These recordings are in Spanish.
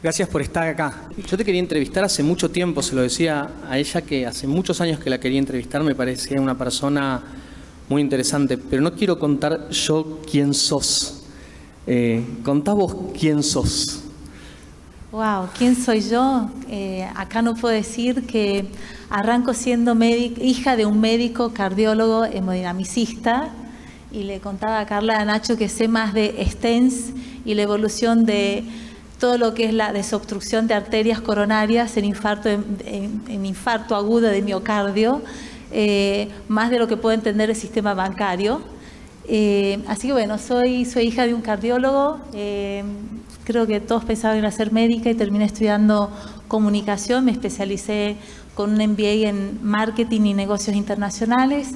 Gracias por estar acá. Yo te quería entrevistar hace mucho tiempo, se lo decía a ella que hace muchos años que la quería entrevistar, me parecía una persona muy interesante, pero no quiero contar yo quién sos. Contá vos quién sos. Wow, ¿quién soy yo? Acá no puedo decir que arranco siendo hija de un médico cardiólogo hemodinamicista, y le contaba a Carla, a Nacho, que sé más de stents y la evolución de todo lo que es la desobstrucción de arterias coronarias en infarto agudo de miocardio, más de lo que puede entender el sistema bancario. Así que bueno, soy hija de un cardiólogo. Creo que todos pensaban en ser médica y terminé estudiando comunicación. Me especialicé con un MBA en marketing y negocios internacionales.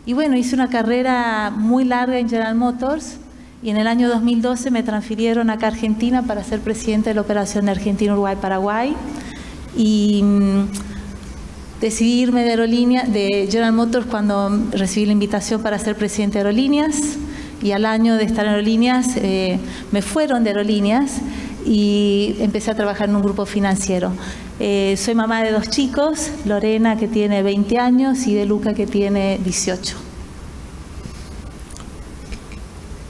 Y bueno, hice una carrera muy larga en General Motors. Y en el año 2012 me transfirieron acá a Argentina para ser presidente de la operación de Argentina, Uruguay, Paraguay. Y decidí irme de General Motors cuando recibí la invitación para ser presidente de Aerolíneas. Y al año de estar en Aerolíneas, me fueron de Aerolíneas y empecé a trabajar en un grupo financiero. Soy mamá de 2 chicos, Lorena, que tiene 20 años, y de Luca, que tiene 18.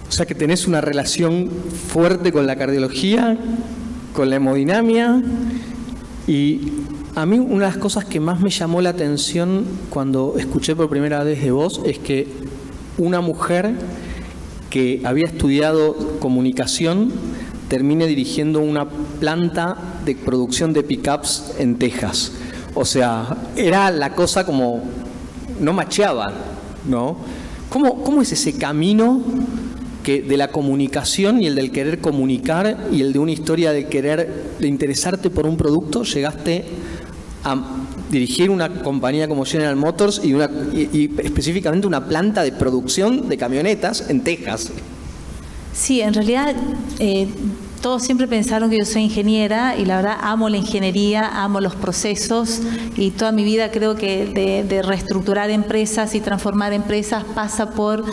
O sea que tenés una relación fuerte con la cardiología, con la hemodinamia, y a mí una de las cosas que más me llamó la atención cuando escuché por primera vez de vos es que una mujer que había estudiado comunicación termine dirigiendo una planta de producción de pickups en Texas. O sea, era la cosa como no macheaba, ¿no? ¿Cómo es ese camino que de la comunicación y el del querer comunicar y el de una historia de interesarte por un producto, llegaste a dirigir una compañía como General Motors y específicamente una planta de producción de camionetas en Texas? Sí, en realidad todos siempre pensaron que yo soy ingeniera, y la verdad amo la ingeniería, amo los procesos, y toda mi vida creo que de reestructurar empresas y transformar empresas pasa por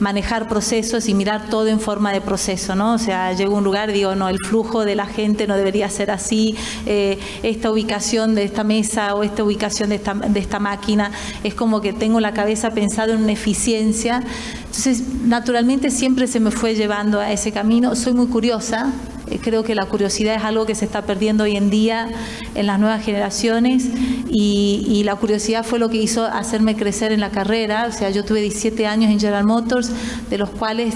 manejar procesos y mirar todo en forma de proceso, ¿no? O sea, llego a un lugar y digo, no, el flujo de la gente no debería ser así, esta ubicación de esta mesa o esta ubicación de esta máquina, es como que tengo la cabeza pensada en una eficiencia. Entonces, naturalmente siempre se me fue llevando a ese camino. Soy muy curiosa. Creo que la curiosidad es algo que se está perdiendo hoy en día en las nuevas generaciones, y la curiosidad fue lo que hizo hacerme crecer en la carrera. O sea, yo tuve 17 años en General Motors, de los cuales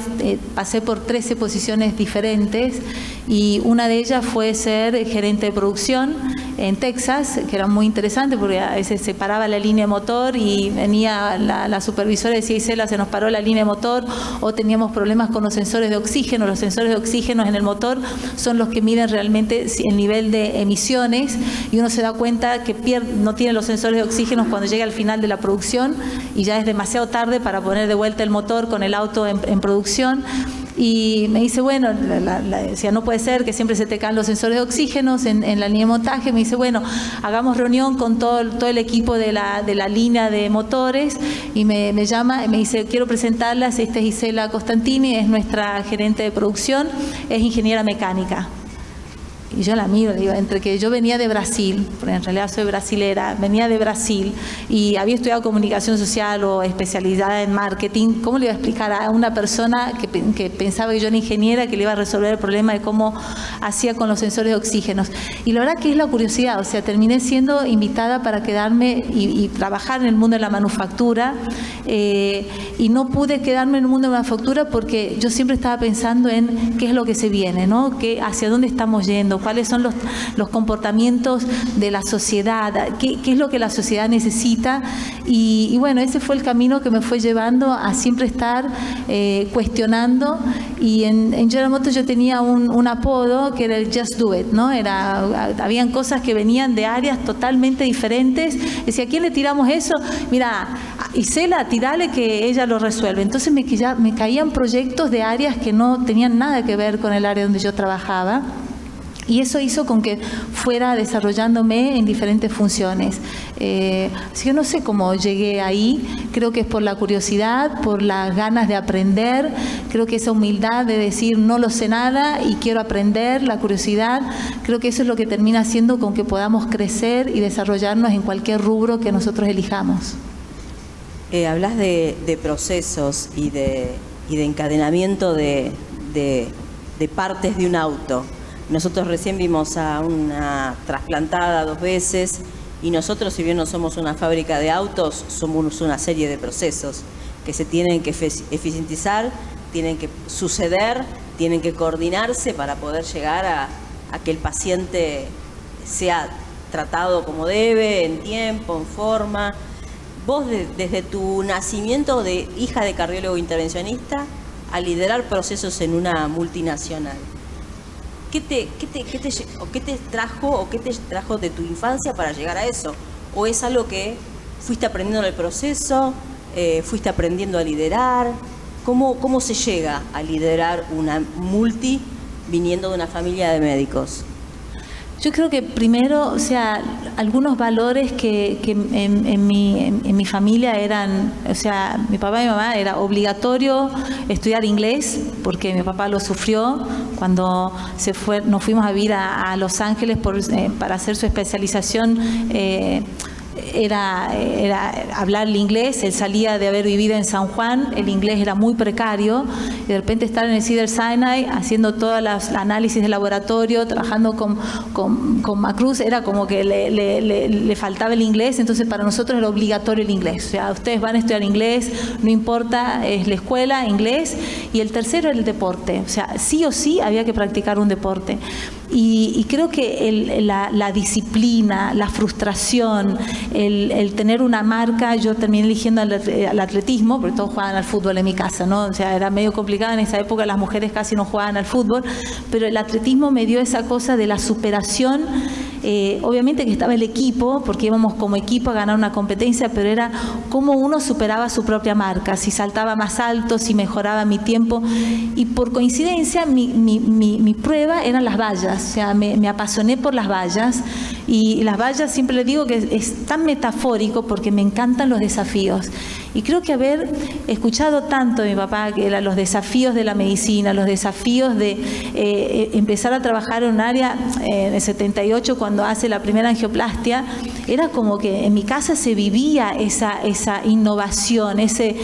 pasé por 13 posiciones diferentes, y una de ellas fue ser gerente de producción en Texas, que era muy interesante porque a veces se paraba la línea de motor y venía la supervisora y decía, Isela, se nos paró la línea de motor, o teníamos problemas con los sensores de oxígeno. Los sensores de oxígeno en el motor son los que miden realmente el nivel de emisiones, y uno se da cuenta que no tiene los sensores de oxígeno cuando llega al final de la producción y ya es demasiado tarde para poner de vuelta el motor con el auto en producción. Y me dice, bueno, decía, no puede ser que siempre se te caen los sensores de oxígeno en la línea de montaje. Me dice, bueno, hagamos reunión con todo el equipo de la línea de motores, y me llama y me dice, quiero presentarlas, esta es Isela Costantini, es nuestra gerente de producción, es ingeniera mecánica. Y yo la miro, digo, entre que yo venía de Brasil, porque en realidad soy brasilera, venía de Brasil y había estudiado comunicación social o especializada en marketing, ¿cómo le iba a explicar a una persona que pensaba que yo era ingeniera, que le iba a resolver el problema de cómo hacía con los sensores de oxígeno? Y la verdad que es la curiosidad, o sea, terminé siendo invitada para quedarme y trabajar en el mundo de la manufactura, y no pude quedarme en el mundo de la manufactura porque yo siempre estaba pensando en qué es lo que se viene, ¿no? Hacia dónde estamos yendo, cuáles son los comportamientos de la sociedad, qué es lo que la sociedad necesita. Y bueno, ese fue el camino que me fue llevando a siempre estar cuestionando. Y en General Motors yo tenía un apodo que era el Just Do It, ¿no? Habían cosas que venían de áreas totalmente diferentes. Decía, ¿a quién le tiramos eso? Mira, Isela, tirale que ella lo resuelve. Entonces me caían proyectos de áreas que no tenían nada que ver con el área donde yo trabajaba. Y eso hizo con que fuera desarrollándome en diferentes funciones. Así que no sé cómo llegué ahí, creo que es por la curiosidad, por las ganas de aprender, creo que esa humildad de decir no lo sé nada y quiero aprender, la curiosidad, creo que eso es lo que termina haciendo con que podamos crecer y desarrollarnos en cualquier rubro que nosotros elijamos. Hablas de procesos y de encadenamiento de partes de un auto. Nosotros recién vimos a una trasplantada 2 veces y nosotros, si bien no somos una fábrica de autos, somos una serie de procesos que se tienen que eficientizar, tienen que suceder, tienen que coordinarse para poder llegar a que el paciente sea tratado como debe, en tiempo, en forma. Vos, desde tu nacimiento de hija de cardiólogo intervencionista a liderar procesos en una multinacional, ¿Qué te trajo de tu infancia para llegar a eso? ¿O es algo que fuiste aprendiendo en el proceso, fuiste aprendiendo a liderar? ¿Cómo se llega a liderar una multi viniendo de una familia de médicos? Yo creo que primero, o sea, algunos valores que en mi familia eran, o sea, mi papá y mi mamá era obligatorio estudiar inglés, porque mi papá lo sufrió cuando nos fuimos a vivir a Los Ángeles para hacer su especialización. Era hablar el inglés. Él salía de haber vivido en San Juan, el inglés era muy precario, y de repente estar en el Cedars-Sinai haciendo todas las análisis de laboratorio, trabajando con Macruz, era como que le faltaba el inglés. Entonces para nosotros era obligatorio el inglés, o sea, ustedes van a estudiar inglés, no importa, es la escuela, inglés. Y el tercero era el deporte, o sea, sí o sí había que practicar un deporte. Y creo que la disciplina, la frustración, el tener una marca, yo terminé eligiendo al atletismo, porque todos jugaban al fútbol en mi casa, ¿no? O sea, era medio complicado en esa época, las mujeres casi no jugaban al fútbol, pero el atletismo me dio esa cosa de la superación. Obviamente que estaba el equipo, porque íbamos como equipo a ganar una competencia, pero era cómo uno superaba su propia marca, si saltaba más alto, si mejoraba mi tiempo. Y por coincidencia mi prueba eran las vallas, o sea, me apasioné por las vallas. Y las vallas, siempre les digo que es tan metafórico porque me encantan los desafíos. Y creo que haber escuchado tanto de mi papá, que eran los desafíos de la medicina, los desafíos de empezar a trabajar en un área, en el 78, cuando hace la primera angioplastia, era como que en mi casa se vivía esa innovación, ese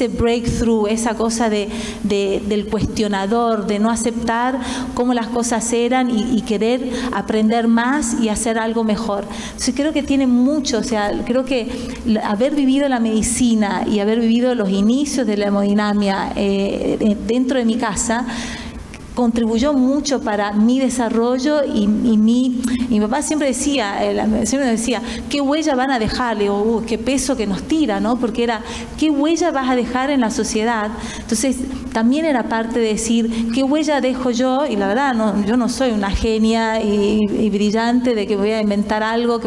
breakthrough, esa cosa del cuestionador, de no aceptar cómo las cosas eran y querer aprender más y hacer algo mejor. Entonces creo que tiene mucho, o sea, creo que haber vivido la medicina y haber vivido los inicios de la hemodinamia dentro de mi casa contribuyó mucho para mi desarrollo y mi papá siempre decía, ¿qué huella van a dejar? Le digo, qué peso que nos tira, ¿no? Porque era, ¿qué huella vas a dejar en la sociedad? Entonces, también era parte de decir, ¿qué huella dejo yo? Y la verdad, yo no soy una genia y brillante de que voy a inventar algo,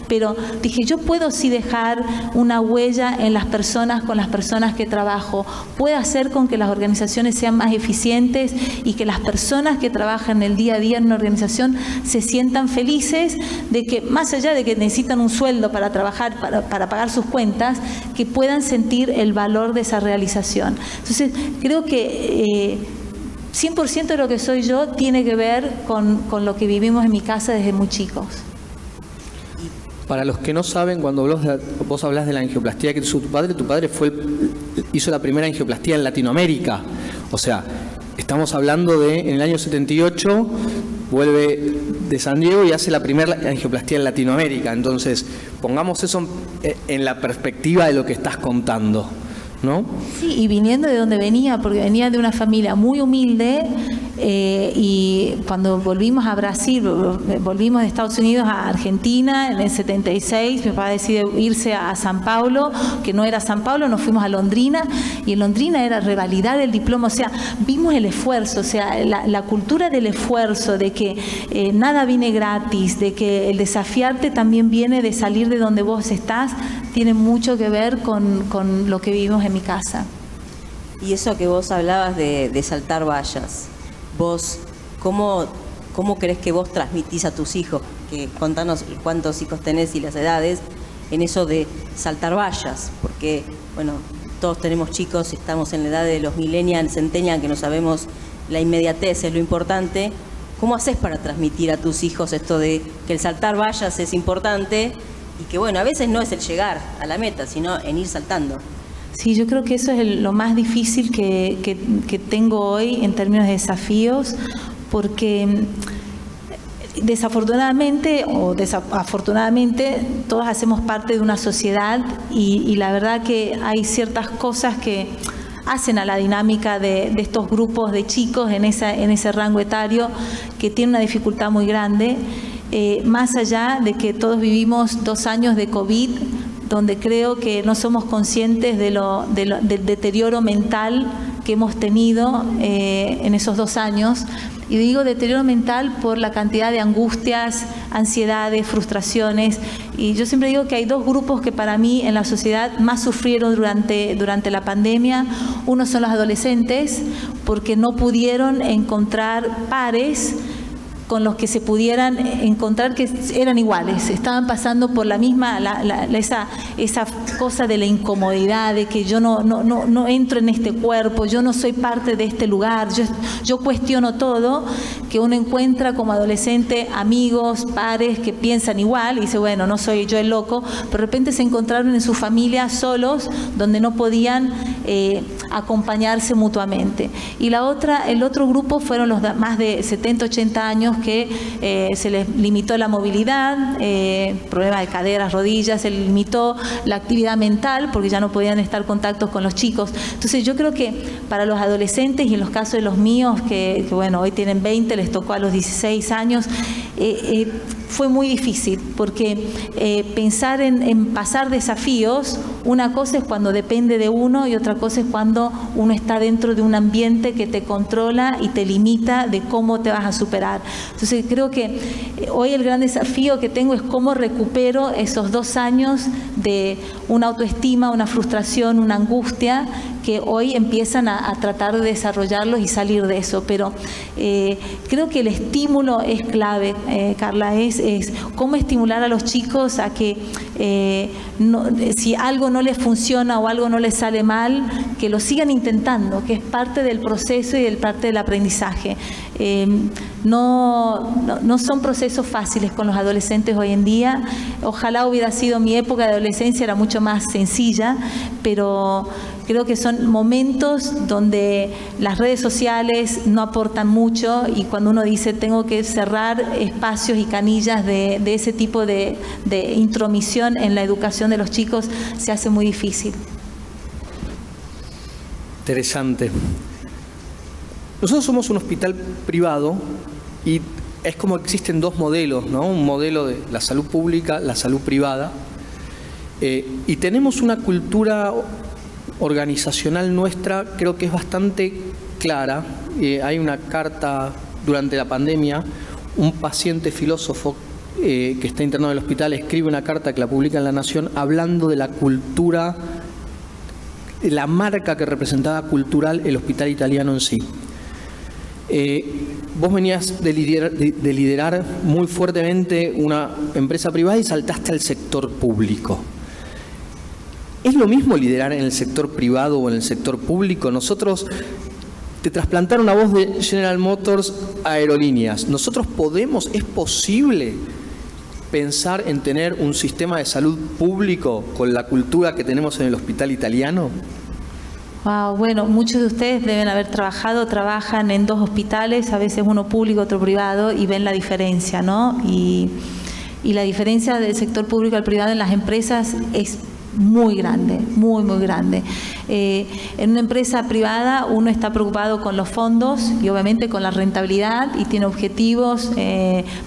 pero dije, yo puedo sí dejar una huella en las personas, con las personas que trabajo. Puedo hacer con que las organizaciones sean más eficientes y que las personas que trabajan el día a día en una organización se sientan felices de que, más allá de que necesitan un sueldo para trabajar, para pagar sus cuentas, que puedan sentir el valor de esa realización. Entonces, creo que 100% de lo que soy yo tiene que ver con lo que vivimos en mi casa desde muy chicos. Para los que no saben, cuando vos hablas de la angioplastía que hizo tu padre hizo la primera angioplastía en Latinoamérica. O sea, estamos hablando de, en el año 78, vuelve de San Diego y hace la primera angioplastía en Latinoamérica. Entonces, pongamos eso en la perspectiva de lo que estás contando, ¿no? Sí, y viniendo de donde venía, porque venía de una familia muy humilde, y cuando volvimos a Brasil, volvimos de Estados Unidos a Argentina en el 76, mi papá decide irse a San Paulo, que no era San Paulo, nos fuimos a Londrina, y en Londrina era revalidar el diploma. O sea, vimos el esfuerzo, o sea, la cultura del esfuerzo, de que nada viene gratis, de que el desafiarte también viene de salir de donde vos estás, tiene mucho que ver con lo que vivimos en mi casa. Y eso que vos hablabas de saltar vallas, vos, ¿cómo ¿cómo crees que vos transmitís a tus hijos? Contanos cuántos hijos tenés y las edades en eso de saltar vallas, porque, bueno, todos tenemos chicos, estamos en la edad de los millennials, centennials, que no sabemos la inmediatez, es lo importante. ¿Cómo haces para transmitir a tus hijos esto de que el saltar vallas es importante y que, bueno, a veces no es el llegar a la meta, sino en ir saltando? Sí, yo creo que eso es lo más difícil que tengo hoy en términos de desafíos, porque desafortunadamente o afortunadamente todos hacemos parte de una sociedad y la verdad que hay ciertas cosas que hacen a la dinámica de estos grupos de chicos en ese rango etario que tiene una dificultad muy grande, más allá de que todos vivimos 2 años de COVID, donde creo que no somos conscientes del deterioro mental que hemos tenido en esos 2 años. Y digo deterioro mental por la cantidad de angustias, ansiedades, frustraciones. Y yo siempre digo que hay 2 grupos que para mí en la sociedad más sufrieron durante la pandemia. Uno son los adolescentes, porque no pudieron encontrar pares con los que se pudieran encontrar que eran iguales, estaban pasando por la misma, esa cosa de la incomodidad, de que yo no entro en este cuerpo, yo no soy parte de este lugar, yo cuestiono todo, que uno encuentra como adolescente amigos, pares que piensan igual y dice, bueno, no soy yo el loco, pero de repente se encontraron en su familia solos, donde no podían acompañarse mutuamente. Y el otro grupo fueron los más de 70, 80 años que se les limitó la movilidad, problemas de caderas, rodillas, se les limitó la actividad mental porque ya no podían estar en contacto con los chicos. Entonces yo creo que para los adolescentes y en los casos de los míos, que bueno, hoy tienen 20, les tocó a los 16 años, fue muy difícil porque pensar en pasar desafíos, una cosa es cuando depende de uno y otra cosa es cuando uno está dentro de un ambiente que te controla y te limita de cómo te vas a superar. Entonces creo que hoy el gran desafío que tengo es cómo recupero esos 2 años de una autoestima, una frustración, una angustia que hoy empiezan a tratar de desarrollarlos y salir de eso. Pero creo que el estímulo es clave, Carla, es cómo estimular a los chicos a que si algo no les funciona o algo no les sale mal, que lo sigan intentando, que es parte del proceso y parte del aprendizaje. No son procesos fáciles con los adolescentes hoy en día. Ojalá hubiera sido mi época de adolescencia, era mucho más sencilla, pero creo que son momentos donde las redes sociales no aportan mucho y cuando uno dice tengo que cerrar espacios y canillas de ese tipo de intromisión en la educación de los chicos, se hace muy difícil. Interesante. Nosotros somos un hospital privado y es como existen 2 modelos, ¿no? Un modelo de la salud pública, la salud privada, y tenemos una cultura organizacional nuestra, creo que es bastante clara. Hay una carta durante la pandemia, un paciente filósofo que está internado en el hospital escribe una carta que la publica en La Nación hablando de la cultura, la marca que representaba cultural el hospital italiano en sí. Vos venías de liderar muy fuertemente una empresa privada y saltaste al sector público. ¿Es lo mismo liderar en el sector privado o en el sector público? Nosotros te trasplantaron a vos de General Motors a Aerolíneas. ¿Nosotros es posible pensar en tener un sistema de salud público con la cultura que tenemos en el hospital italiano? Wow, bueno, muchos de ustedes deben haber trabajan en 2 hospitales, a veces uno público, otro privado, y ven la diferencia, ¿no? Y la diferencia del sector público al privado en las empresas es muy grande, muy, muy grande. En una empresa privada uno está preocupado con los fondos y obviamente con la rentabilidad y tiene objetivos,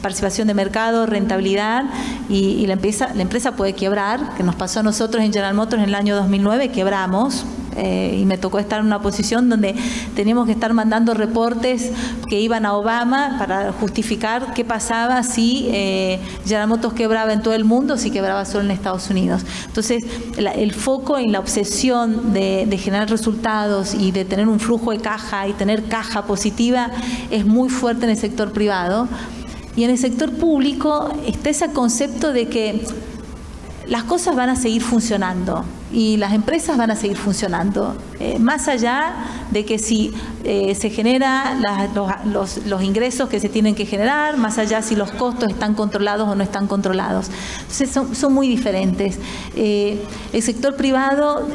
participación de mercado, rentabilidad y la empresa puede quebrar, que nos pasó a nosotros en General Motors en el año 2009, quebramos y me tocó estar en una posición donde teníamos que estar mandando reportes que iban a Obama para justificar qué pasaba si General Motors quebraba en todo el mundo o si quebraba solo en Estados Unidos. Entonces, el foco en la obsesión de generar resultados y de tener un flujo de caja y tener caja positiva es muy fuerte en el sector privado. Y en el sector público está ese concepto de que las cosas van a seguir funcionando y las empresas van a seguir funcionando, más allá de que si se generan los ingresos que se tienen que generar, más allá si los costos están controlados o no están controlados. Entonces son muy diferentes. El sector privado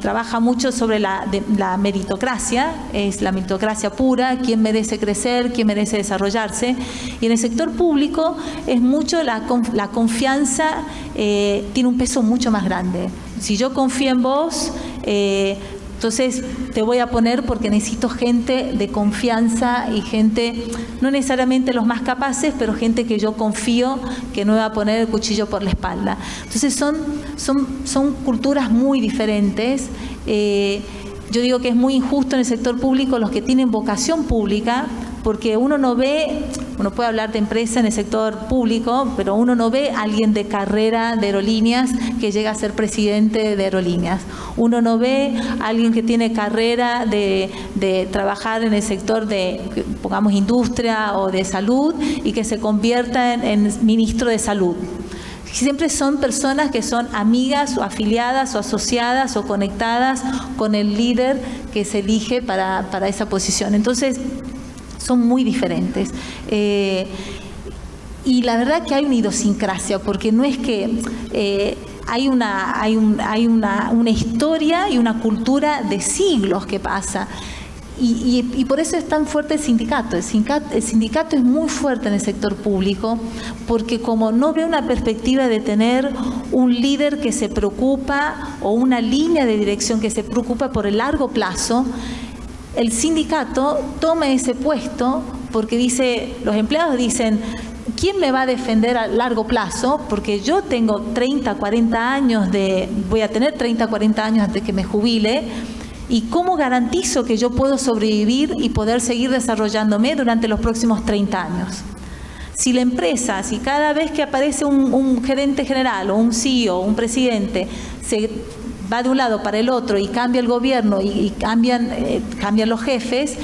trabaja mucho sobre la meritocracia, es la meritocracia pura, quién merece crecer, quién merece desarrollarse, y en el sector público es mucho la confianza, tiene un peso mucho más grande. Si yo confío en vos, entonces te voy a poner porque necesito gente de confianza y gente, no necesariamente los más capaces, pero gente que yo confío que no me va a poner el cuchillo por la espalda. Entonces son culturas muy diferentes. Yo digo que es muy injusto en el sector público los que tienen vocación pública, porque uno puede hablar de empresa en el sector público, pero uno no ve a alguien de carrera de aerolíneas que llega a ser presidente de aerolíneas. Uno no ve a alguien que tiene carrera de trabajar en el sector de, pongamos, industria o de salud y que se convierta en ministro de salud. Siempre son personas que son amigas o afiliadas o asociadas o conectadas con el líder que se elige para esa posición. Entonces, son muy diferentes. Y la verdad que hay una idiosincrasia, porque no es que hay una historia y una cultura de siglos que pasa. Y por eso es tan fuerte el sindicato. El sindicato es muy fuerte en el sector público, porque como no ve una perspectiva de tener un líder que se preocupa o una línea de dirección que se preocupa por el largo plazo, el sindicato toma ese puesto porque los empleados dicen, ¿quién me va a defender a largo plazo? Porque yo tengo 30, 40 años voy a tener 30, 40 años antes que me jubile. ¿Y cómo garantizo que yo puedo sobrevivir y poder seguir desarrollándome durante los próximos 30 años? Si la empresa, si cada vez que aparece un gerente general o un CEO, un presidente, se va de un lado para el otro y cambia el gobierno y cambian los jefes,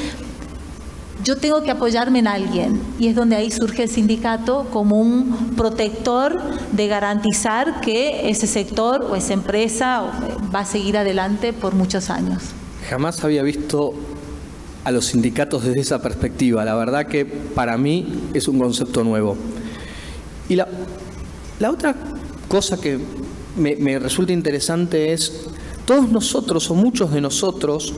yo tengo que apoyarme en alguien. Y es donde ahí surge el sindicato como un protector de garantizar que ese sector o esa empresa va a seguir adelante por muchos años. Jamás había visto a los sindicatos desde esa perspectiva. La verdad que para mí es un concepto nuevo. Y la otra cosa que me resulta interesante es, todos nosotros o muchos de nosotros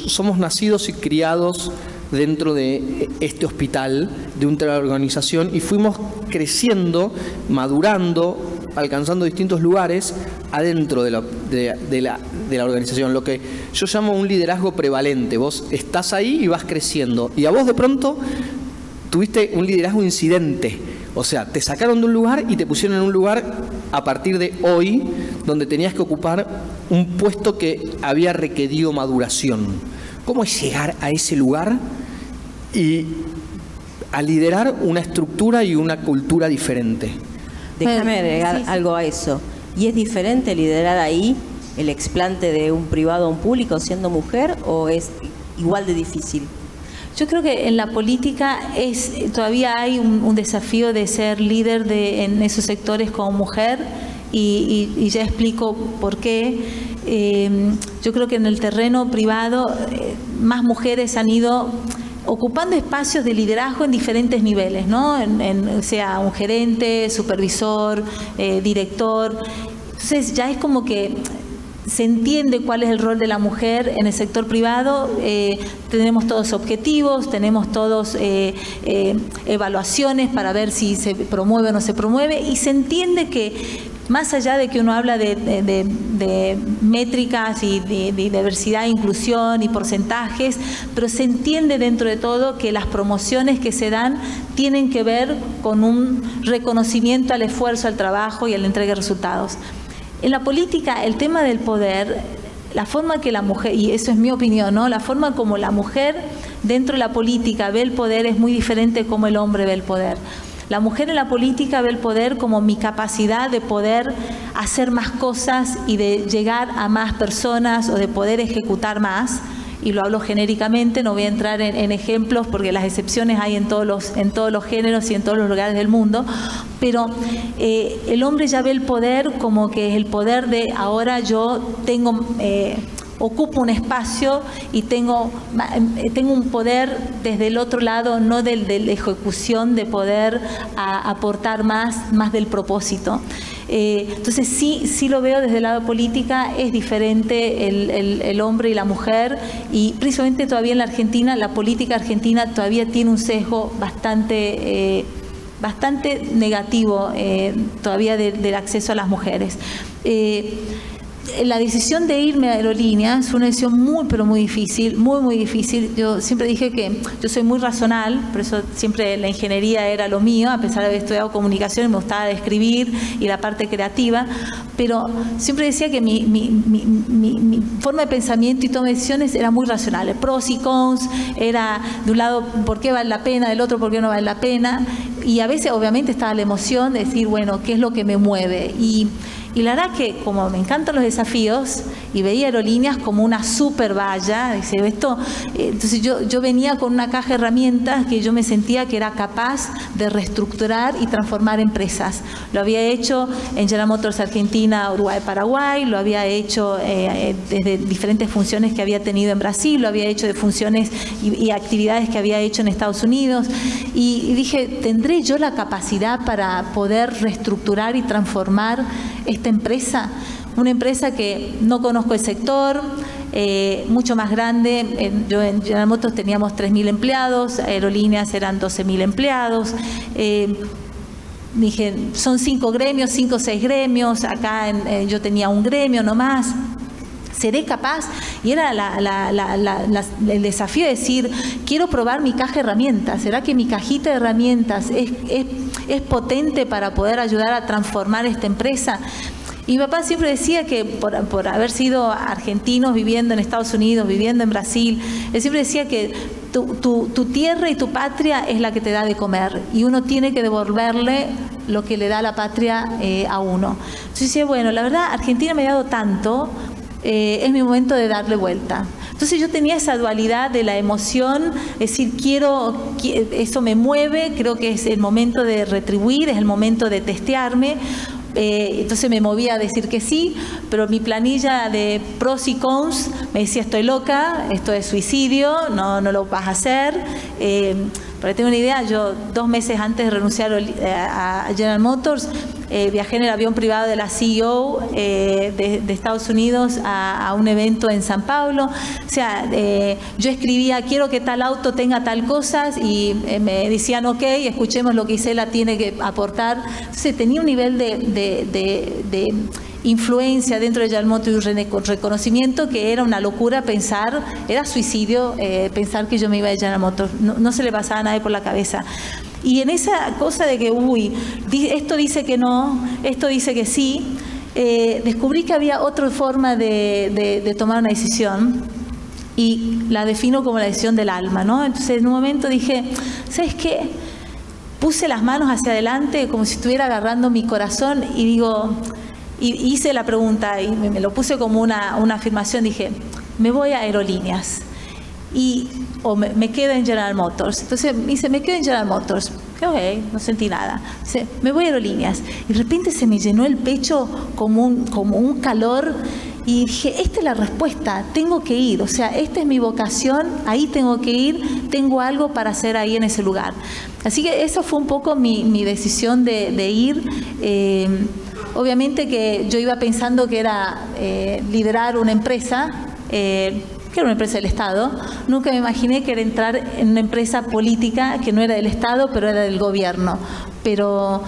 somos nacidos y criados dentro de este hospital, de una organización, y fuimos creciendo, madurando, alcanzando distintos lugares adentro de la organización, lo que yo llamo un liderazgo prevalente. Vos estás ahí y vas creciendo, y a vos de pronto tuviste un liderazgo incidente, o sea, te sacaron de un lugar y te pusieron en un lugar a partir de hoy donde tenías que ocupar un puesto que había requerido maduración. ¿Cómo es llegar a ese lugar y a liderar una estructura y una cultura diferente? Déjame agregar algo a eso. ¿Y es diferente liderar ahí el explante de un privado a un público siendo mujer, o es igual de difícil? Yo creo que en la política todavía hay un desafío de ser líder en esos sectores como mujer, y ya explico por qué. Yo creo que en el terreno privado más mujeres han ido ocupando espacios de liderazgo en diferentes niveles, ¿no? Sea un gerente, supervisor, director. Entonces ya es como que se entiende cuál es el rol de la mujer en el sector privado. Tenemos todos objetivos, tenemos todos evaluaciones para ver si se promueve o no se promueve, y se entiende que más allá de que uno habla de métricas y de diversidad, inclusión y porcentajes, pero se entiende dentro de todo que las promociones que se dan tienen que ver con un reconocimiento al esfuerzo, al trabajo y a la entrega de resultados. En la política, el tema del poder, la forma que la mujer, y eso es mi opinión, ¿no? La forma como la mujer dentro de la política ve el poder es muy diferente de cómo el hombre ve el poder. La mujer en la política ve el poder como mi capacidad de poder hacer más cosas y de llegar a más personas o de poder ejecutar más. Y lo hablo genéricamente, no voy a entrar en ejemplos porque las excepciones hay en todos los géneros y en todos los lugares del mundo, pero el hombre ya ve el poder como que es el poder de ahora yo tengo... ocupo un espacio y tengo un poder desde el otro lado, no de la ejecución, de poder aportar más del propósito. Entonces sí lo veo desde el lado política, es diferente el hombre y la mujer, y principalmente todavía en la Argentina, la política argentina todavía tiene un sesgo bastante negativo todavía del acceso a las mujeres. La decisión de irme a Aerolíneas fue una decisión muy, pero muy difícil, muy difícil. Yo siempre dije que yo soy muy racional, por eso siempre la ingeniería era lo mío, a pesar de haber estudiado comunicación, me gustaba escribir y la parte creativa, pero siempre decía que mi forma de pensamiento y toma de decisiones era muy racional. Pros y cons, era de un lado por qué vale la pena, del otro por qué no vale la pena, y a veces obviamente estaba la emoción de decir, bueno, ¿qué es lo que me mueve? Y la verdad que como me encantan los desafíos y veía Aerolíneas como una super valla, dice, entonces yo venía con una caja de herramientas que yo me sentía que era capaz de reestructurar y transformar empresas. Lo había hecho en General Motors Argentina, Uruguay, Paraguay, lo había hecho desde diferentes funciones que había tenido en Brasil, lo había hecho de funciones y actividades que había hecho en Estados Unidos, y dije, ¿tendré yo la capacidad para poder reestructurar y transformar esta empresa? Una empresa que no conozco el sector, mucho más grande. Yo en General Motors teníamos 3.000 empleados, Aerolíneas eran 12.000 empleados. Dije, son 5 gremios, 5 o 6 gremios, acá yo tenía un gremio nomás. ¿Seré capaz? Y era el desafío de decir, quiero probar mi caja de herramientas. ¿Será que mi cajita de herramientas es potente para poder ayudar a transformar esta empresa? Y mi papá siempre decía que por haber sido argentinos viviendo en Estados Unidos, viviendo en Brasil, él siempre decía que tu tierra y tu patria es la que te da de comer, y uno tiene que devolverle lo que le da la patria a uno. Entonces decía, bueno, la verdad, Argentina me ha dado tanto, es mi momento de darle vuelta. Entonces yo tenía esa dualidad de la emoción, decir, eso me mueve, creo que es el momento de retribuir, es el momento de testearme. Entonces me movía a decir que sí, pero mi planilla de pros y cons me decía, estoy loca, esto es suicidio, no lo vas a hacer. Para que tengan una idea, yo 2 meses antes de renunciar a General Motors, viajé en el avión privado de la CEO de Estados Unidos a un evento en San Pablo. O sea, yo escribía, quiero que tal auto tenga tal cosas, y me decían, ok, escuchemos lo que Isela tiene que aportar. Entonces tenía un nivel de influencia dentro de General Motors y reconocimiento que era una locura pensar, era suicidio pensar que yo me iba de General Motors. No se le pasaba a nadie por la cabeza. Y en esa cosa de que, esto dice que no, esto dice que sí, descubrí que había otra forma de tomar una decisión, y la defino como la decisión del alma, ¿no? Entonces en un momento dije, ¿sabes qué? Puse las manos hacia adelante como si estuviera agarrando mi corazón y digo, y hice la pregunta y me lo puse como una afirmación, dije, me voy a Aerolíneas. O me quedo en General Motors. Entonces me dice, me quedo en General Motors. Ok, no sentí nada. Dice, me voy a Aerolíneas. Y de repente se me llenó el pecho como un calor, y dije, esta es la respuesta, tengo que ir. O sea, esta es mi vocación, ahí tengo que ir, tengo algo para hacer ahí en ese lugar. Así que eso fue un poco mi decisión de ir. Obviamente que yo iba pensando que era liderar una empresa, que era una empresa del Estado. Nunca me imaginé que era entrar en una empresa política que no era del Estado, pero era del gobierno. Pero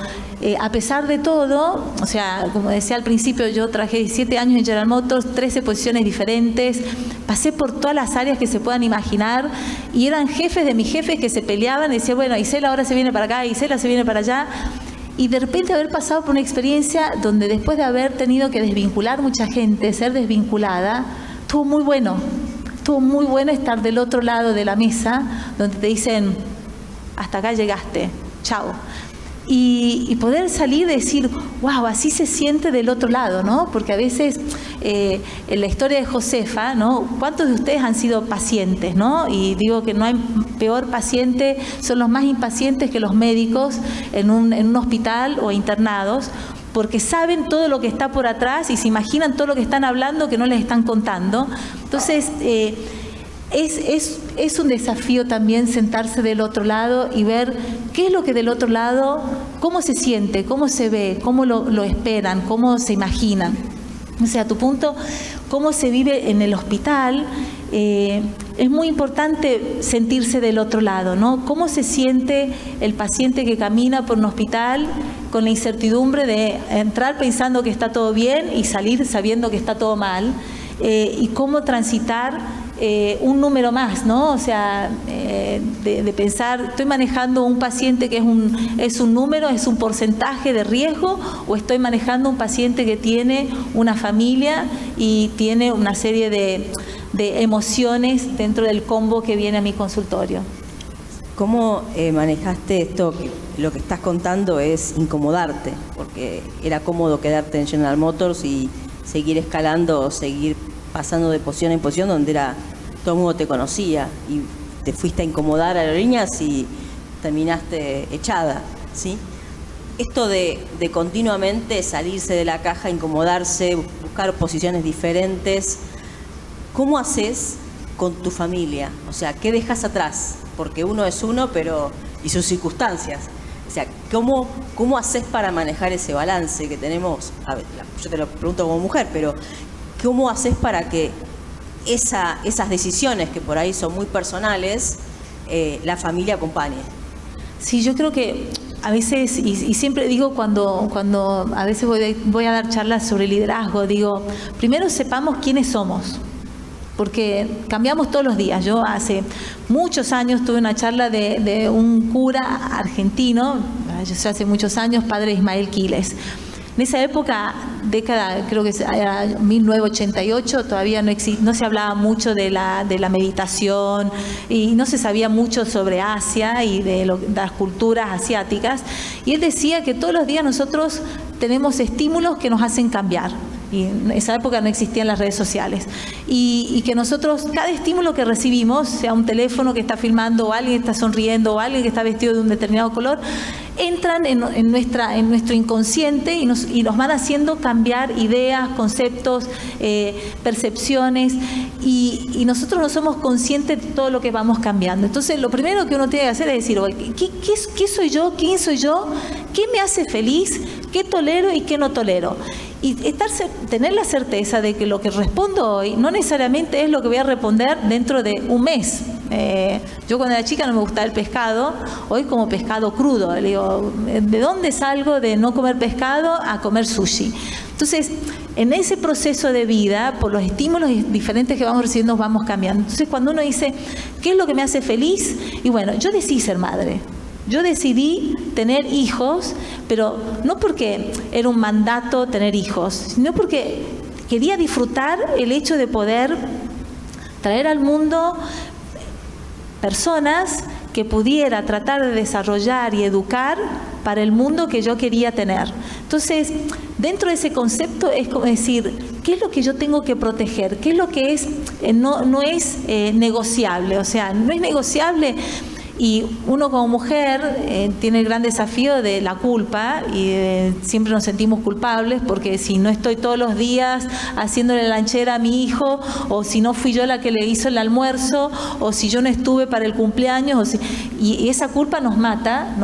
a pesar de todo, o sea, como decía al principio, yo trabajé 17 años en General Motors, 13 posiciones diferentes, pasé por todas las áreas que se puedan imaginar, y eran jefes de mis jefes que se peleaban, y decían, bueno, Isela ahora se viene para acá, Isela se viene para allá. Y de repente haber pasado por una experiencia donde después de haber tenido que desvincular mucha gente, ser desvinculada, estuvo muy bueno estar del otro lado de la mesa, donde te dicen, hasta acá llegaste, chao. Y poder salir y decir, wow, así se siente del otro lado, ¿no? Porque a veces en la historia de Josefa, ¿no? ¿Cuántos de ustedes han sido pacientes, ¿no? Y digo que no hay peor paciente, son los más impacientes que los médicos en un hospital o internados, porque saben todo lo que está por atrás y se imaginan todo lo que están hablando que no les están contando. Entonces, es un desafío también sentarse del otro lado y ver qué es lo que del otro lado, cómo se siente, cómo se ve, cómo lo esperan, cómo se imaginan. O sea, a tu punto, cómo se vive en el hospital, es muy importante sentirse del otro lado, ¿no? Cómo se siente el paciente que camina por un hospital con la incertidumbre de entrar pensando que está todo bien y salir sabiendo que está todo mal, y cómo transitar un número más, ¿no? O sea, de pensar, estoy manejando un paciente que es un número, es un porcentaje de riesgo, o estoy manejando un paciente que tiene una familia y tiene una serie de emociones dentro del combo que viene a mi consultorio. ¿Cómo manejaste esto? Lo que estás contando es incomodarte, porque era cómodo quedarte en General Motors y seguir escalando o seguir pasando de posición en posición donde todo el mundo te conocía, y te fuiste a incomodar a aerolíneas y terminaste echada, ¿sí? Esto de continuamente salirse de la caja, incomodarse, buscar posiciones diferentes, ¿cómo haces con tu familia? O sea, ¿qué dejas atrás? Porque uno es uno, pero y sus circunstancias. O sea, ¿cómo haces para manejar ese balance que tenemos? A ver, yo te lo pregunto como mujer, pero ¿cómo haces para que esas decisiones que por ahí son muy personales, la familia acompañe? Sí, yo creo que a veces, y siempre digo cuando a veces voy a dar charlas sobre liderazgo, digo, primero sepamos quiénes somos, porque cambiamos todos los días. Yo hace muchos años tuve una charla de un cura argentino, yo hace muchos años, padre Ismael Quiles. En esa época, creo que era 1988, todavía no se hablaba mucho de la meditación y no se sabía mucho sobre Asia y de las culturas asiáticas. Y él decía que todos los días nosotros tenemos estímulos que nos hacen cambiar. Y en esa época no existían las redes sociales. Y que nosotros, cada estímulo que recibimos, sea un teléfono que está filmando, o alguien que está sonriendo, o alguien que está vestido de un determinado color, entran en nuestro inconsciente y nos van haciendo cambiar ideas, conceptos, percepciones, y nosotros no somos conscientes de todo lo que vamos cambiando. Entonces, lo primero que uno tiene que hacer es decir, ¿qué soy yo? ¿Quién soy yo? ¿Qué me hace feliz? ¿Qué tolero y qué no tolero? Y tener la certeza de que lo que respondo hoy no necesariamente es lo que voy a responder dentro de un mes. Yo cuando era chica no me gustaba el pescado, hoy como pescado crudo. Le digo, ¿de dónde salgo de no comer pescado a comer sushi? Entonces, en ese proceso de vida, por los estímulos diferentes que vamos recibiendo, vamos cambiando. Entonces, cuando uno dice, ¿qué es lo que me hace feliz? Y bueno, yo decidí ser madre. Yo decidí tener hijos, pero no porque era un mandato tener hijos, sino porque quería disfrutar el hecho de poder traer al mundo personas que pudiera tratar de desarrollar y educar para el mundo que yo quería tener. Entonces, dentro de ese concepto es como decir, ¿qué es lo que yo tengo que proteger? ¿Qué es lo que no es negociable? O sea, no es negociable. Y uno como mujer tiene el gran desafío de la culpa y siempre nos sentimos culpables porque si no estoy todos los días haciéndole la lanchera a mi hijo, o si no fui yo la que le hizo el almuerzo, o si yo no estuve para el cumpleaños, y esa culpa nos mata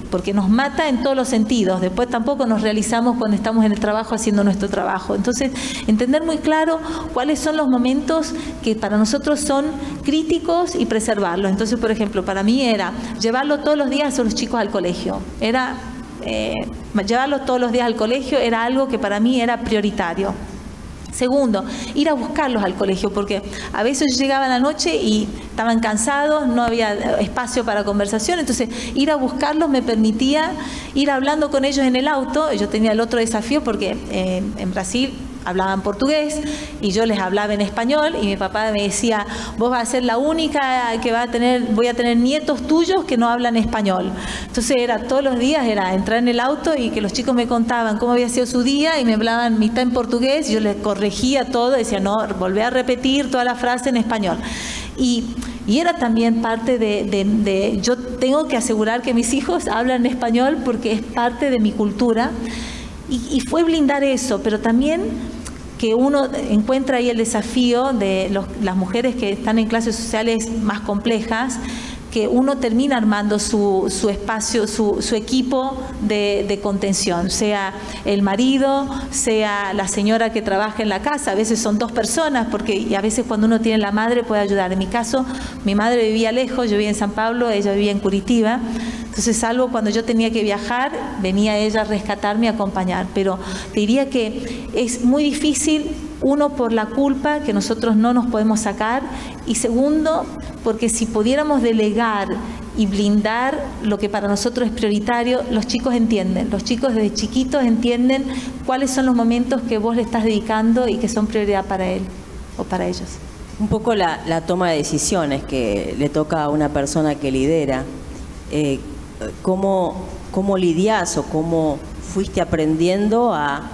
porque nos mata en todos los sentidos. Después tampoco nos realizamos cuando estamos en el trabajo haciendo nuestro trabajo. Entonces, entender muy claro cuáles son los momentos que para nosotros son críticos y preservarlos. Entonces, por ejemplo, para mí era llevarlo todos los días a los chicos al colegio. Llevarlos todos los días al colegio era algo que para mí era prioritario. Segundo, ir a buscarlos al colegio, porque a veces yo llegaba en la noche y estaban cansados, no había espacio para conversación, entonces ir a buscarlos me permitía ir hablando con ellos en el auto. Yo tenía el otro desafío porque en Brasil hablaban portugués y yo les hablaba en español, y mi papá me decía, vos vas a ser la única que voy a tener nietos tuyos que no hablan español. Entonces todos los días era entrar en el auto y que los chicos me contaban cómo había sido su día y me hablaban mitad en portugués y yo les corregía todo, decía, no, volví a repetir toda la frase en español. Y era también parte de yo tengo que asegurar que mis hijos hablan español porque es parte de mi cultura, y fue blindar eso, pero también que uno encuentra ahí el desafío de las mujeres que están en clases sociales más complejas, que uno termina armando su espacio, su equipo de contención, sea el marido, sea la señora que trabaja en la casa. A veces son dos personas, y a veces cuando uno tiene la madre puede ayudar. En mi caso, mi madre vivía lejos, yo vivía en San Pablo, ella vivía en Curitiba. Entonces, salvo cuando yo tenía que viajar, venía ella a rescatarme y a acompañar. Pero te diría que es muy difícil, uno, por la culpa que nosotros no nos podemos sacar, y segundo, porque si pudiéramos delegar y blindar lo que para nosotros es prioritario, los chicos entienden. Los chicos desde chiquitos entienden cuáles son los momentos que vos le estás dedicando y que son prioridad para él o para ellos. Un poco la toma de decisiones que le toca a una persona que lidera. ¿Cómo lidiás o cómo fuiste aprendiendo a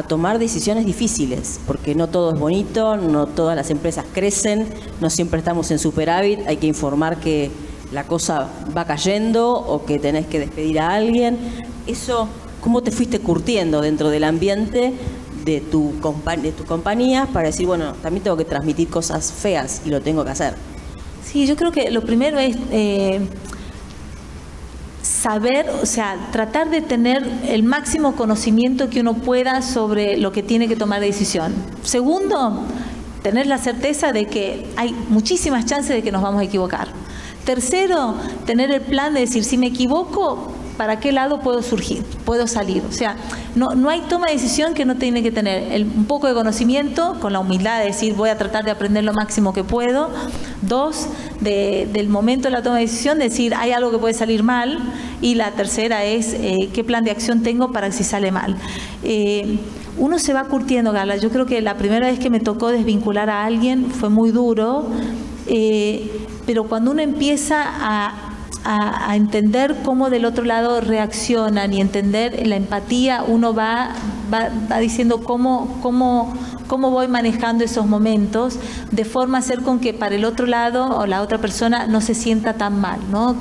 tomar decisiones difíciles? Porque no todo es bonito, no todas las empresas crecen, no siempre estamos en superávit, hay que informar que la cosa va cayendo o que tenés que despedir a alguien. Eso, ¿cómo te fuiste curtiendo dentro del ambiente de tus compañías para decir, bueno, también tengo que transmitir cosas feas y lo tengo que hacer? Sí, yo creo que lo primero es saber, o sea, tratar de tener el máximo conocimiento que uno pueda sobre lo que tiene que tomar decisión. Segundo, tener la certeza de que hay muchísimas chances de que nos vamos a equivocar. Tercero, tener el plan de decir, si me equivoco, ¿para qué lado puedo salir? O sea, no hay toma de decisión que no tiene que tener un poco de conocimiento, con la humildad de decir, voy a tratar de aprender lo máximo que puedo. Dos, del momento de la toma de decisión, decir, hay algo que puede salir mal. Y la tercera es, ¿qué plan de acción tengo para si sale mal? Uno se va curtiendo, Carla. Yo creo que la primera vez que me tocó desvincular a alguien fue muy duro, pero cuando uno empieza a entender cómo del otro lado reaccionan y entender la empatía, uno va diciendo cómo voy manejando esos momentos de forma a hacer con que para el otro lado o la otra persona no se sienta tan mal, ¿no?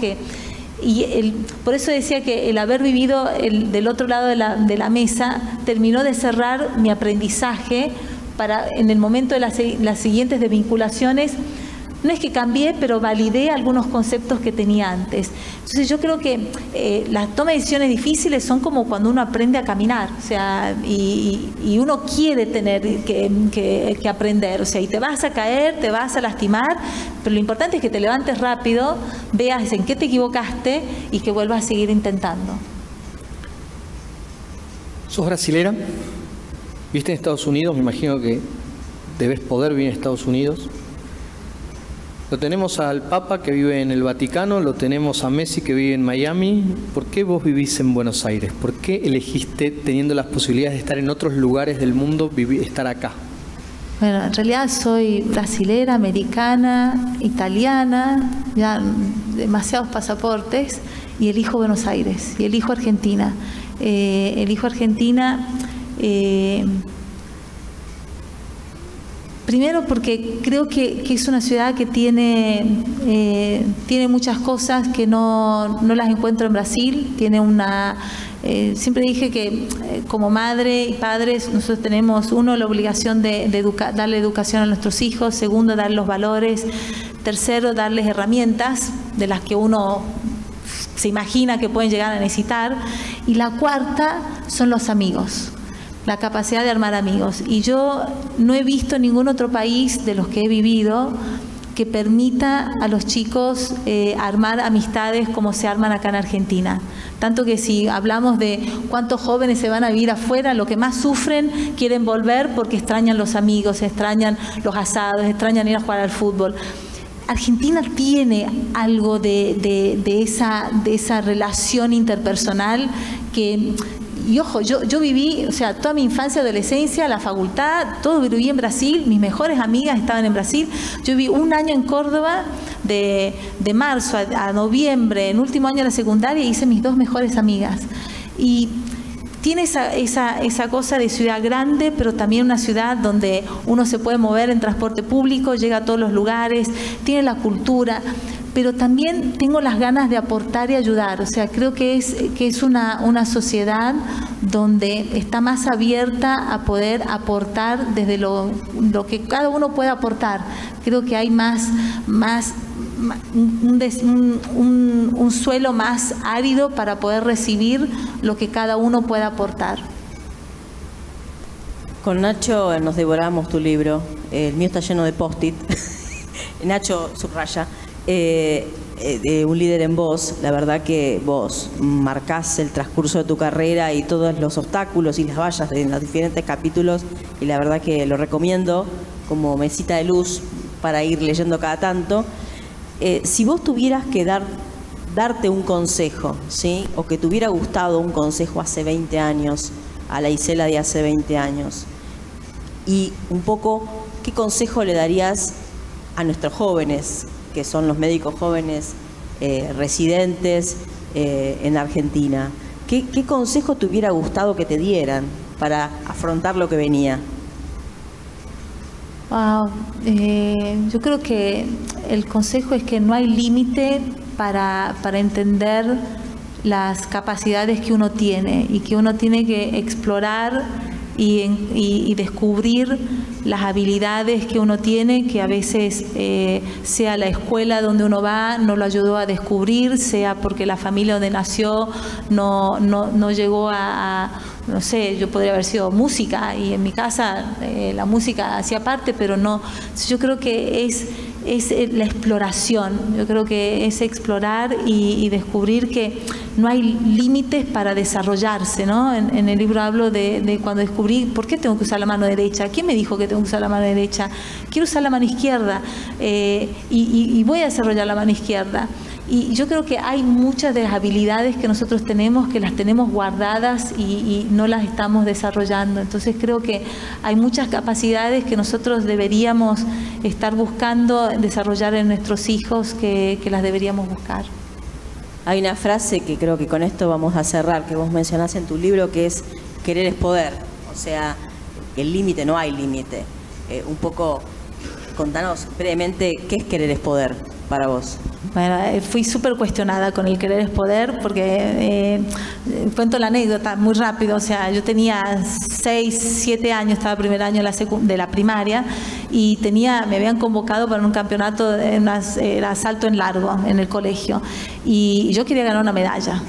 Por eso decía que el haber vivido del otro lado de la mesa terminó de cerrar mi aprendizaje para en el momento de las siguientes desvinculaciones. No es que cambié, pero validé algunos conceptos que tenía antes. Entonces yo creo que las tomas de decisiones difíciles son como cuando uno aprende a caminar, o sea, y uno quiere tener que aprender, o sea, y te vas a caer, te vas a lastimar, pero lo importante es que te levantes rápido, veas en qué te equivocaste y que vuelvas a seguir intentando. ¿Sos brasilera? ¿Viste en Estados Unidos? Me imagino que debes poder vivir en Estados Unidos. Lo tenemos al Papa que vive en el Vaticano, lo tenemos a Messi que vive en Miami. ¿Por qué vos vivís en Buenos Aires? ¿Por qué elegiste, teniendo las posibilidades de estar en otros lugares del mundo, estar acá? Bueno, en realidad soy brasilera, americana, italiana, ya demasiados pasaportes, y elijo Buenos Aires, y elijo Argentina. Elijo Argentina primero porque creo que es una ciudad que tiene muchas cosas que no las encuentro en Brasil. Tiene siempre dije que como madre y padres nosotros tenemos, uno, la obligación de darle educación a nuestros hijos. Segundo, darles los valores. Tercero, darles herramientas de las que uno se imagina que pueden llegar a necesitar. Y la cuarta son los amigos. La capacidad de armar amigos. Y yo no he visto ningún otro país de los que he vivido que permita a los chicos armar amistades como se arman acá en Argentina. Tanto que si hablamos de cuántos jóvenes se van a vivir afuera, lo que más sufren, quieren volver porque extrañan los amigos, extrañan los asados, extrañan ir a jugar al fútbol. Argentina tiene algo de esa relación interpersonal que... y ojo, yo viví, o sea, toda mi infancia, adolescencia, la facultad, todo viví en Brasil, mis mejores amigas estaban en Brasil. Yo viví un año en Córdoba, de marzo a noviembre, en último año de la secundaria, hice mis 2 mejores amigas. Y tiene esa cosa de ciudad grande, pero también una ciudad donde uno se puede mover en transporte público, llega a todos los lugares, tiene la cultura, pero también tengo las ganas de aportar y ayudar. O sea, creo que es una sociedad donde está más abierta a poder aportar desde lo que cada uno puede aportar. Creo que hay un suelo más árido para poder recibir lo que cada uno pueda aportar. Con Nacho nos devoramos tu libro. El mío está lleno de post-it. Nacho subraya. Un líder en vos. La verdad que vos marcás el transcurso de tu carrera y todos los obstáculos y las vallas en los diferentes capítulos, y la verdad que lo recomiendo como mesita de luz para ir leyendo cada tanto. Si vos tuvieras que darte un consejo, ¿sí? O que te hubiera gustado un consejo hace 20 años, a la Isela de hace 20 años, y un poco, ¿qué consejo le darías a nuestros jóvenes, que son los médicos jóvenes residentes en Argentina? ¿Qué consejo te hubiera gustado que te dieran para afrontar lo que venía? Wow. Yo creo que el consejo es que no hay límite para entender las capacidades que uno tiene, y que uno tiene que explorar y descubrir las habilidades que uno tiene, que a veces sea la escuela donde uno va no lo ayudó a descubrir, sea porque la familia donde nació no llegó a no sé, yo podría haber sido música, y en mi casa la música hacía parte, pero no. Yo creo que es la exploración. Yo creo que es explorar y descubrir que no hay límites para desarrollarse, ¿no? En el libro hablo de cuando descubrí por qué tengo que usar la mano derecha. ¿Quién me dijo que tengo que usar la mano derecha? Quiero usar la mano izquierda, y voy a desarrollar la mano izquierda. Y yo creo que hay muchas de las habilidades que nosotros tenemos que las tenemos guardadas y no las estamos desarrollando. Entonces creo que hay muchas capacidades que nosotros deberíamos estar buscando desarrollar en nuestros hijos, que las deberíamos buscar. Hay una frase que creo que con esto vamos a cerrar, que vos mencionás en tu libro, que es querer es poder. O sea, el límite, no hay límite. Un poco, contanos brevemente, ¿qué es querer es poder para vos? Bueno, fui súper cuestionada con el querer es poder, porque cuento la anécdota muy rápido. O sea, yo tenía 6, 7 años, estaba primer año de la primaria, y me habían convocado para un campeonato era salto en largo en el colegio, y yo quería ganar una medalla.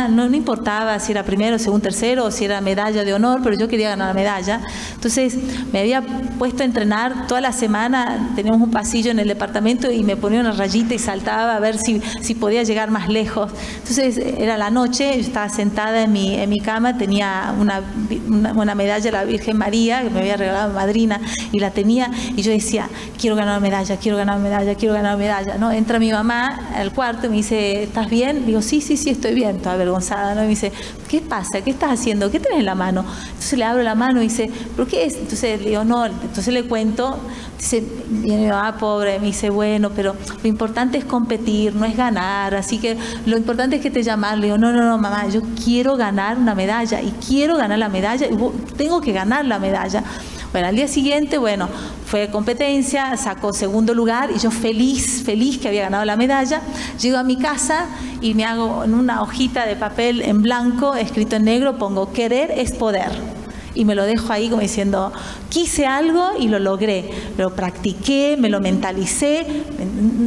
No importaba si era primero, segundo, tercero, o si era medalla de honor, pero yo quería ganar la medalla. Entonces me había puesto a entrenar toda la semana. Teníamos un pasillo en el departamento y me ponía una rayita y saltaba a ver si podía llegar más lejos. Entonces era la noche, yo estaba sentada en mi cama, tenía una medalla de la Virgen María que me había regalado mi madrina, y la tenía, y yo decía, quiero ganar una medalla, quiero ganar una medalla, quiero ganar una medalla, ¿no? Entra mi mamá al cuarto y me dice, ¿estás bien? Digo, sí, estoy bien, toda avergonzada, ¿no? Y me dice, ¿qué pasa? ¿Qué estás haciendo? ¿Qué tenés en la mano? Entonces le abro la mano y dice, ¿pero qué es? Entonces le digo, no. Entonces le cuento. Dice, mi mamá pobre, me dice, bueno, pero lo importante es competir, no es ganar, así que lo importante es que te llamas. Le digo, no, mamá, yo quiero ganar una medalla, y quiero ganar la medalla, y tengo que ganar la medalla. Bueno, al día siguiente, bueno, fue competencia, sacó segundo lugar, y yo feliz que había ganado la medalla. Llego a mi casa y me hago en una hojita de papel en blanco, escrito en negro, pongo, querer es poder. Y me lo dejo ahí como diciendo, quise algo y lo logré, lo practiqué, me lo mentalicé.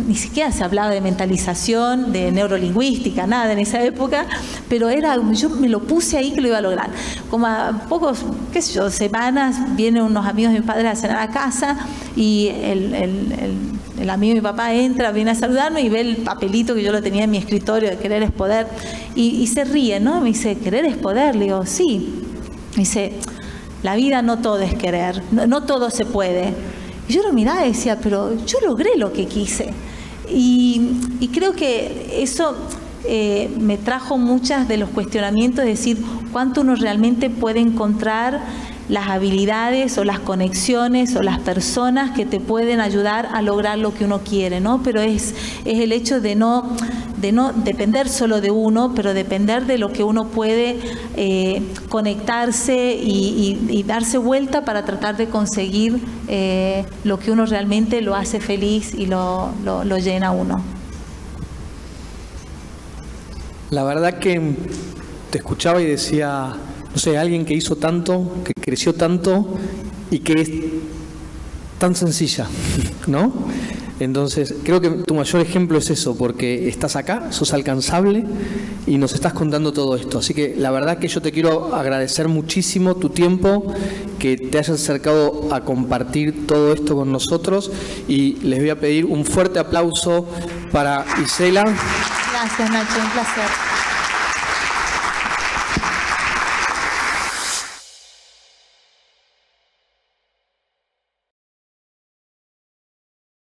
Ni siquiera se hablaba de mentalización, de neurolingüística, nada en esa época, pero yo me lo puse ahí que lo iba a lograr. Como a pocos, qué sé yo, semanas, vienen unos amigos de mi padre a cenar a casa, y el amigo de mi papá entra, viene a saludarme y ve el papelito que yo lo tenía en mi escritorio de querer es poder, y se ríe, ¿no? Me dice, ¿querer es poder? Le digo, sí. Me dice, la vida no todo es querer, no todo se puede. Y yo lo miraba y decía, pero yo logré lo que quise. Y creo que eso me trajo muchas de los cuestionamientos, de decir cuánto uno realmente puede encontrar las habilidades o las conexiones o las personas que te pueden ayudar a lograr lo que uno quiere, ¿no? Pero es el hecho de no depender solo de uno, pero depender de lo que uno puede conectarse y darse vuelta para tratar de conseguir lo que uno realmente lo hace feliz y lo llena a uno. La verdad que te escuchaba y decía, no sé, alguien que hizo tanto, que creció tanto y que es tan sencilla, ¿no? Entonces, creo que tu mayor ejemplo es eso, porque estás acá, sos alcanzable y nos estás contando todo esto. Así que la verdad que yo te quiero agradecer muchísimo tu tiempo, que te hayas acercado a compartir todo esto con nosotros, y les voy a pedir un fuerte aplauso para Isela. Gracias, Nacho, un placer.